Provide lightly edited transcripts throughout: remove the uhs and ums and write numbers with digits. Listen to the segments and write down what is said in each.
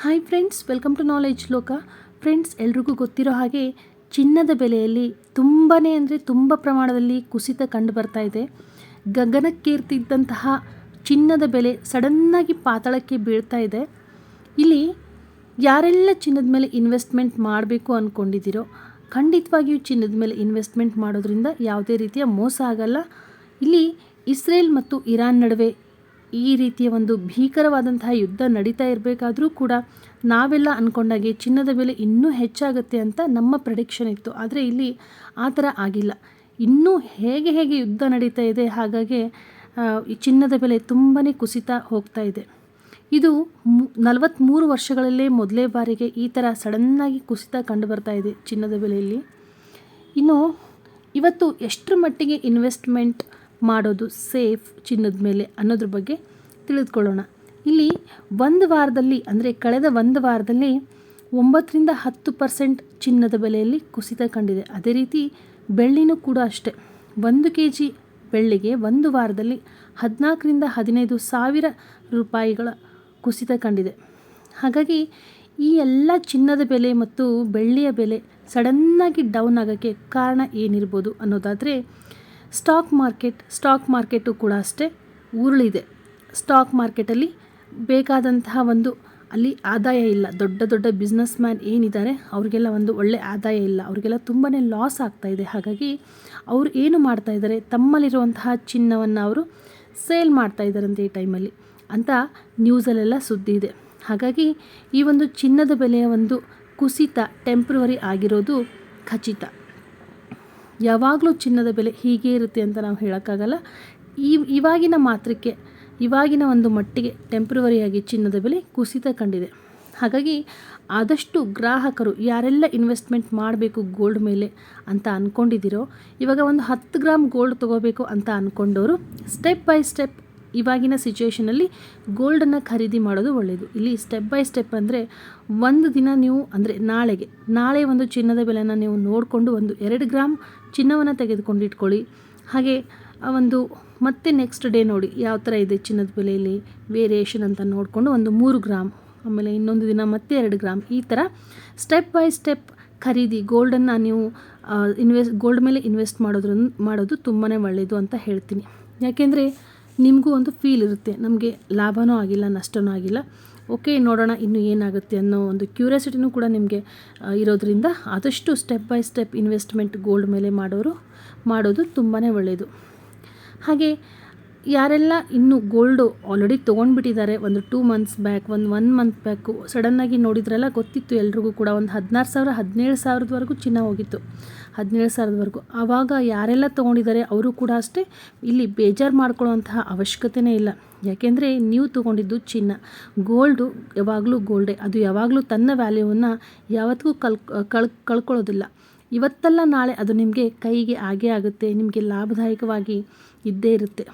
Hi friends, welcome to knowledge ಲೋಕ. Friends, ಎಲ್ರಿಗೂ ಗೊತ್ತಿರೋ ಹಾಗೆ ಚಿನ್ನದ ಬೆಲೆಯಲ್ಲಿ ತುಂಬ ಪ್ರಮಾಣದಲ್ಲಿ ಕುಸಿತ ಕಂಡು ಬರ್ತಾ ಇದೆ. ಗಗನಕ್ಕೇರ್ತಿದ್ದಂತಹ ಚಿನ್ನದ ಬೆಲೆ ಸಡನ್ನಾಗಿ ಪಾತಾಳಕ್ಕೆ ಬೀಳ್ತಾ ಇದೆ. ಇಲ್ಲಿ ಯಾರೆಲ್ಲ ಚಿನ್ನದ ಮೇಲೆ ಇನ್ವೆಸ್ಟ್ಮೆಂಟ್ ಮಾಡಬೇಕು ಅಂದ್ಕೊಂಡಿದ್ದೀರೋ ಖಂಡಿತವಾಗಿಯೂ ಚಿನ್ನದ ಮೇಲೆ ಇನ್ವೆಸ್ಟ್ಮೆಂಟ್ ಮಾಡೋದ್ರಿಂದ ಯಾವುದೇ ರೀತಿಯ ಮೋಸ ಆಗಲ್ಲ. ಇಲ್ಲಿ ಇಸ್ರೇಲ್ ಮತ್ತು ಇರಾನ್ ನಡುವೆ ಈ ರೀತಿಯ ಒಂದು ಭೀಕರವಾದಂತಹ ಯುದ್ಧ ನಡೀತಾ ಇರಬೇಕಾದ್ರೂ ಕೂಡ ನಾವೆಲ್ಲ ಅಂದ್ಕೊಂಡಾಗೆ ಚಿನ್ನದ ಬೆಲೆ ಇನ್ನೂ ಹೆಚ್ಚಾಗುತ್ತೆ ಅಂತ ನಮ್ಮ ಪ್ರೆಡಿಕ್ಷನ್ ಇತ್ತು. ಆದರೆ ಇಲ್ಲಿ ಆ ಥರ ಆಗಿಲ್ಲ. ಇನ್ನೂ ಹೇಗೆ ಯುದ್ಧ ನಡೀತಾ ಇದೆ, ಹಾಗಾಗಿ ಈ ಚಿನ್ನದ ಬೆಲೆ ತುಂಬಾ ಕುಸಿತಾ ಹೋಗ್ತಾ ಇದೆ. ಇದು 43 ವರ್ಷಗಳಲ್ಲೇ ಮೊದಲೇ ಬಾರಿಗೆ ಈ ಥರ ಸಡನ್ನಾಗಿ ಕುಸಿತ ಕಂಡು ಬರ್ತಾ ಇದೆ ಚಿನ್ನದ ಬೆಲೆಯಲ್ಲಿ. ಇನ್ನು ಇವತ್ತು ಎಷ್ಟರ ಮಟ್ಟಿಗೆ ಇನ್ವೆಸ್ಟ್ಮೆಂಟ್ ಮಾಡೋದು ಸೇಫ್ ಚಿನ್ನದ ಮೇಲೆ ಅನ್ನೋದ್ರ ಬಗ್ಗೆ ತಿಳಿದುಕೊಳ್ಳೋಣ. ಇಲ್ಲಿ ಒಂದು ವಾರದಲ್ಲಿ ಅಂದರೆ ಕಳೆದ ಒಂದು ವಾರದಲ್ಲಿ 9-10% ಚಿನ್ನದ ಬೆಲೆಯಲ್ಲಿ ಕುಸಿತ ಕಂಡಿದೆ. ಅದೇ ರೀತಿ ಬೆಳ್ಳಿನೂ ಕೂಡ ಅಷ್ಟೇ. 1 kg ಬೆಳ್ಳಿಗೆ ಒಂದು ವಾರದಲ್ಲಿ 14,000-15,000 ಸಾವಿರ ರೂಪಾಯಿಗಳ ಕುಸಿತ ಕಂಡಿದೆ. ಹಾಗಾಗಿ ಈ ಎಲ್ಲ ಚಿನ್ನದ ಬೆಲೆ ಮತ್ತು ಬೆಳ್ಳಿಯ ಬೆಲೆ ಸಡನ್ನಾಗಿ ಡೌನ್ ಆಗೋಕ್ಕೆ ಕಾರಣ ಏನಿರ್ಬೋದು ಅನ್ನೋದಾದರೆ ಸ್ಟಾಕ್ ಮಾರ್ಕೆಟು ಕೂಡ ಅಷ್ಟೇ ಉರುಳಿದೆ. ಸ್ಟಾಕ್ ಮಾರ್ಕೆಟಲ್ಲಿ ಬೇಕಾದಂತಹ ಅಲ್ಲಿ ಆದಾಯ ಇಲ್ಲ. ದೊಡ್ಡ ಬಿಸ್ನೆಸ್ ಮ್ಯಾನ್ ಏನಿದ್ದಾರೆ ಅವರಿಗೆಲ್ಲ ಒಂದು ಒಳ್ಳೆ ಆದಾಯ ಇಲ್ಲ, ಅವರಿಗೆಲ್ಲ ತುಂಬಾ ಲಾಸ್ ಆಗ್ತಾ ಇದೆ. ಹಾಗಾಗಿ ಅವರು ಏನು ಮಾಡ್ತಾ ಇದ್ದಾರೆ, ತಮ್ಮಲ್ಲಿರುವಂತಹ ಚಿನ್ನವನ್ನು ಅವರು ಸೇಲ್ ಮಾಡ್ತಾ ಇದ್ದಾರಂತೆ ಈ ಟೈಮಲ್ಲಿ ಅಂತ ನ್ಯೂಸಲ್ಲೆಲ್ಲ ಸುದ್ದಿ ಇದೆ. ಹಾಗಾಗಿ ಈ ಒಂದು ಚಿನ್ನದ ಬೆಲೆಯ ಒಂದು ಕುಸಿತ ಟೆಂಪ್ರವರಿ ಆಗಿರೋದು ಖಚಿತ. ಯಾವಾಗಲೂ ಚಿನ್ನದ ಬೆಲೆ ಹೀಗೆ ಇರುತ್ತೆ ಅಂತ ನಾವು ಹೇಳೋಕ್ಕಾಗಲ್ಲ. ಇವಾಗಿನ ಒಂದು ಮಟ್ಟಿಗೆ ಟೆಂಪ್ರವರಿಯಾಗಿ ಚಿನ್ನದ ಬೆಲೆ ಕುಸಿತ ಕಂಡಿದೆ. ಹಾಗಾಗಿ ಆದಷ್ಟು ಗ್ರಾಹಕರು ಯಾರೆಲ್ಲ ಇನ್ವೆಸ್ಟ್ಮೆಂಟ್ ಮಾಡಬೇಕು ಗೋಲ್ಡ್ ಮೇಲೆ ಅಂತ ಅಂದ್ಕೊಂಡಿದ್ದೀರೋ, ಇವಾಗ ಒಂದು 10 ಗ್ರಾಮ್ ಗೋಲ್ಡ್ ತೊಗೋಬೇಕು ಅಂತ ಅಂದ್ಕೊಂಡವರು ಸ್ಟೆಪ್ ಬೈ ಸ್ಟೆಪ್ ಇವಾಗಿನ ಸಿಚುವೇಷನಲ್ಲಿ ಗೋಲ್ಡನ್ನು ಖರೀದಿ ಮಾಡೋದು ಒಳ್ಳೆಯದು. ಇಲ್ಲಿ ಸ್ಟೆಪ್ ಬೈ ಸ್ಟೆಪ್ ಅಂದರೆ ಒಂದು ದಿನ ನೀವು ಅಂದರೆ ನಾಳೆ ಒಂದು ಚಿನ್ನದ ಬೆಲೆನ ನೀವು ನೋಡಿಕೊಂಡು 2 ಗ್ರಾಮ್ ಚಿನ್ನವನ್ನು ತೆಗೆದುಕೊಂಡು ಇಟ್ಕೊಳ್ಳಿ. ಹಾಗೆ ಮತ್ತೆ ನೆಕ್ಸ್ಟ್ ಡೇ ನೋಡಿ ಯಾವ ಥರ ಇದೆ ಚಿನ್ನದ ಬೆಲೆಯಲ್ಲಿ ವೇರಿಯೇಷನ್ ಅಂತ ನೋಡಿಕೊಂಡು 3 ಗ್ರಾಮ್, ಆಮೇಲೆ ಇನ್ನೊಂದು ದಿನ ಮತ್ತೆ 2 ಗ್ರಾಮ್, ಈ ಥರ ಸ್ಟೆಪ್ ಬೈ ಸ್ಟೆಪ್ ಖರೀದಿ ಗೋಲ್ಡನ್ನು ನೀವು ಗೋಲ್ಡ್ ಮೇಲೆ ಇನ್ವೆಸ್ಟ್ ಮಾಡೋದು ತುಂಬಾ ಒಳ್ಳೆಯದು ಅಂತ ಹೇಳ್ತೀನಿ. ಯಾಕೆಂದರೆ ನಿಮಗೂ ಒಂದು ಫೀಲ್ ಇರುತ್ತೆ, ನಮಗೆ ಲಾಭನೂ ಆಗಿಲ್ಲ ನಷ್ಟನೂ ಆಗಿಲ್ಲ, ಓಕೆ ನೋಡೋಣ ಇನ್ನು ಏನಾಗುತ್ತೆ ಅನ್ನೋ ಒಂದು ಕ್ಯೂರಿಯಾಸಿಟಿನೂ ಕೂಡ ನಿಮಗೆ ಇರೋದ್ರಿಂದ ಆದಷ್ಟು step by step investment gold ಮೇಲೆ ಮಾಡೋದು ತುಂಬಾ ಒಳ್ಳೆಯದು. ಹಾಗೆ ಯಾರೆಲ್ಲ ಇನ್ನೂ ಗೋಲ್ಡು ಆಲ್ರೆಡಿ ತೊಗೊಂಡ್ಬಿಟ್ಟಿದ್ದಾರೆ, ಒಂದು 2 months ಬ್ಯಾಕ್, 1 month ಬ್ಯಾಕು ಸಡನ್ನಾಗಿ ನೋಡಿದ್ರಲ್ಲ, ಗೊತ್ತಿತ್ತು ಎಲ್ರಿಗೂ ಕೂಡ, ಒಂದು 16,000 17,000ವರೆಗೂ ಚಿನ್ನ ಹೋಗಿತ್ತು, 17,000ವರೆಗೂ. ಆವಾಗ ಯಾರೆಲ್ಲ ತೊಗೊಂಡಿದ್ದಾರೆ ಅವರು ಕೂಡ ಅಷ್ಟೇ ಇಲ್ಲಿ ಬೇಜಾರು ಮಾಡ್ಕೊಳ್ಳೋವಂತಹ ಅವಶ್ಯಕತೆಯೇ ಇಲ್ಲ. ಯಾಕೆಂದರೆ ನೀವು ತೊಗೊಂಡಿದ್ದು ಚಿನ್ನ. ಗೋಲ್ಡು ಯಾವಾಗಲೂ ಗೋಲ್ಡೇ, ಅದು ಯಾವಾಗಲೂ ತನ್ನ ವ್ಯಾಲ್ಯೂವನ್ನು ಯಾವತ್ತಿಗೂ ಕಳ್ಕೊಳ್ಳೋದಿಲ್ಲ. ಇವತ್ತಲ್ಲ ನಾಳೆ ಅದು ನಿಮಗೆ ಕೈಗೆ ಆಗೇ ಆಗುತ್ತೆ, ನಿಮಗೆ ಲಾಭದಾಯಕವಾಗಿ ಇದ್ದೇ ಇರುತ್ತೆ.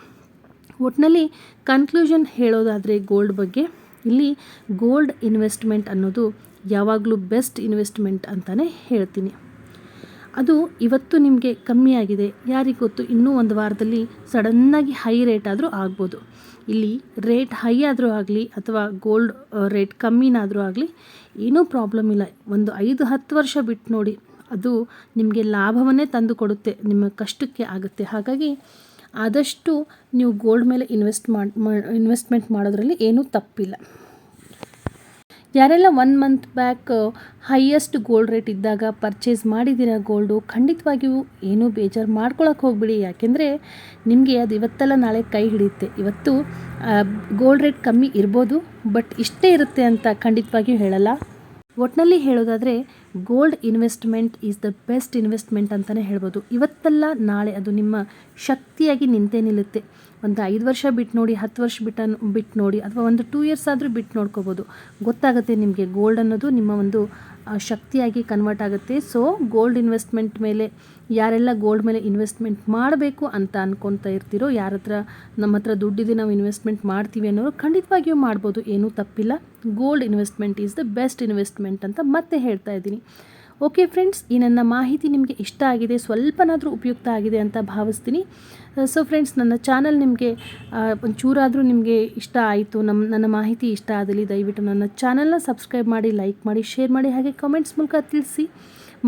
ಒಟ್ಟಿನಲ್ಲಿ ಕನ್ಕ್ಲೂಷನ್ ಹೇಳೋದಾದರೆ ಗೋಲ್ಡ್ ಬಗ್ಗೆ, ಇಲ್ಲಿ ಗೋಲ್ಡ್ ಇನ್ವೆಸ್ಟ್ಮೆಂಟ್ ಅನ್ನೋದು ಯಾವಾಗಲೂ ಬೆಸ್ಟ್ ಇನ್ವೆಸ್ಟ್ಮೆಂಟ್ ಅಂತಲೇ ಹೇಳ್ತೀನಿ. ಅದು ಇವತ್ತು ನಿಮಗೆ ಕಮ್ಮಿ ಆಗಿದೆ, ಯಾರಿಗೆ ಗೊತ್ತು ಇನ್ನೂ ಒಂದು ವಾರದಲ್ಲಿ ಸಡನ್ನಾಗಿ ಹೈ ರೇಟ್ ಆದರೂ ಆಗ್ಬೋದು. ಇಲ್ಲಿ ರೇಟ್ ಹೈ ಆದರೂ ಆಗಲಿ ಅಥವಾ ಗೋಲ್ಡ್ ರೇಟ್ ಕಮ್ಮಿನಾದರೂ ಆಗಲಿ ಏನೂ ಪ್ರಾಬ್ಲಮ್ ಇಲ್ಲ. ಒಂದು 5-10 ವರ್ಷ ಬಿಟ್ಟು ನೋಡಿ, ಅದು ನಿಮಗೆ ಲಾಭವನ್ನೇ ತಂದು ಕೊಡುತ್ತೆ, ನಿಮ್ಮ ಕಷ್ಟಕ್ಕೆ ಆಗುತ್ತೆ. ಹಾಗಾಗಿ ಆದಷ್ಟು ನೀವು ಗೋಲ್ಡ್ ಮೇಲೆ ಇನ್ವೆಸ್ಟ್ಮೆಂಟ್ ಮಾಡೋದ್ರಲ್ಲಿ ಏನೂ ತಪ್ಪಿಲ್ಲ. ಯಾರೆಲ್ಲ 1 month back highest gold rate ಇದ್ದಾಗ ಪರ್ಚೇಸ್ ಮಾಡಿದ್ದೀರಾ ಗೋಲ್ಡು, ಖಂಡಿತವಾಗಿಯೂ ಏನೂ ಬೇಜಾರು ಮಾಡ್ಕೊಳಕ್ಕೆ ಹೋಗಬೇಡಿ. ಯಾಕೆಂದರೆ ನಿಮಗೆ ಅದು ಇವತ್ತೆಲ್ಲ ನಾಳೆ ಕೈ ಹಿಡಿಯುತ್ತೆ. ಇವತ್ತು ಗೋಲ್ಡ್ ರೇಟ್ ಕಮ್ಮಿ ಇರ್ಬೋದು, ಬಟ್ ಇಷ್ಟೇ ಇರುತ್ತೆ ಅಂತ ಖಂಡಿತವಾಗಿಯೂ ಹೇಳಲ್ಲ. ಒಟ್ಟಿನಲ್ಲಿ ಹೇಳೋದಾದರೆ gold investment is the best investment ಅಂತಲೇ ಹೇಳ್ಬೋದು. ಇವತ್ತಲ್ಲ ನಾಳೆ ಅದು ನಿಮ್ಮ ಶಕ್ತಿಯಾಗಿ ನಿಂತೇ ನಿಲ್ಲುತ್ತೆ. ಒಂದು 5 ವರ್ಷ ಬಿಟ್ಟು ನೋಡಿ, 10 ವರ್ಷ ಬಿಟ್ಟು ನೋಡಿ, ಅಥವಾ ಒಂದು 2 years ಆದರೂ ಬಿಟ್ಟು ನೋಡ್ಕೋಬೋದು. ಗೊತ್ತಾಗುತ್ತೆ ನಿಮಗೆ ಗೋಲ್ಡ್ ಅನ್ನೋದು ನಿಮ್ಮ ಒಂದು ಶಕ್ತಿಯಾಗಿ ಕನ್ವರ್ಟ್ ಆಗುತ್ತೆ. ಸೊ ಗೋಲ್ಡ್ ಇನ್ವೆಸ್ಟ್ಮೆಂಟ್ ಮೇಲೆ ಯಾರೆಲ್ಲ ಗೋಲ್ಡ್ ಮೇಲೆ ಇನ್ವೆಸ್ಟ್ಮೆಂಟ್ ಮಾಡಬೇಕು ಅಂತ ಅಂದ್ಕೊತಾ ಇರ್ತೀರೋ, ನಮ್ಮ ಹತ್ರ ದುಡ್ಡಿದೆ ನಾವು ಇನ್ವೆಸ್ಟ್ಮೆಂಟ್ ಮಾಡ್ತೀವಿ ಅನ್ನೋರು ಖಂಡಿತವಾಗಿಯೂ ಮಾಡ್ಬೋದು, ಏನೂ ತಪ್ಪಿಲ್ಲ. Gold investment is the best investment ಅಂತ ಮತ್ತೆ ಹೇಳ್ತಾ ಇದ್ದೀನಿ. ಓಕೆ ಫ್ರೆಂಡ್ಸ್, ಈ ನನ್ನ ಮಾಹಿತಿ ನಿಮಗೆ ಇಷ್ಟ ಆಗಿದೆ, ಸ್ವಲ್ಪನಾದರೂ ಉಪಯುಕ್ತ ಆಗಿದೆ ಅಂತ ಭಾವಿಸ್ತೀನಿ. ಸೊ ಫ್ರೆಂಡ್ಸ್, ನನ್ನ ಚಾನಲ್ ನಿಮಗೆ ಒಂಚೂರಾದರೂ ನಿಮಗೆ ಇಷ್ಟ ಆಯಿತು, ನನ್ನ ಮಾಹಿತಿ ಇಷ್ಟ ಆದಲ್ಲಿ ದಯವಿಟ್ಟು ನನ್ನ ಚಾನಲ್ನ ಸಬ್ಸ್ಕ್ರೈಬ್ ಮಾಡಿ, ಲೈಕ್ ಮಾಡಿ, ಶೇರ್ ಮಾಡಿ, ಹಾಗೆ ಕಾಮೆಂಟ್ಸ್ ಮೂಲಕ ತಿಳಿಸಿ.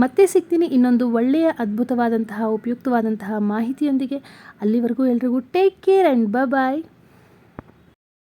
ಮತ್ತೆ ಸಿಗ್ತೀನಿ ಇನ್ನೊಂದು ಒಳ್ಳೆಯ ಅದ್ಭುತವಾದಂತಹ ಉಪಯುಕ್ತವಾದಂತಹ ಮಾಹಿತಿಯೊಂದಿಗೆ. ಅಲ್ಲಿವರೆಗೂ ಎಲ್ರಿಗೂ ಟೇಕ್ ಕೇರ್ ಆ್ಯಂಡ್ ಬಾಯ್.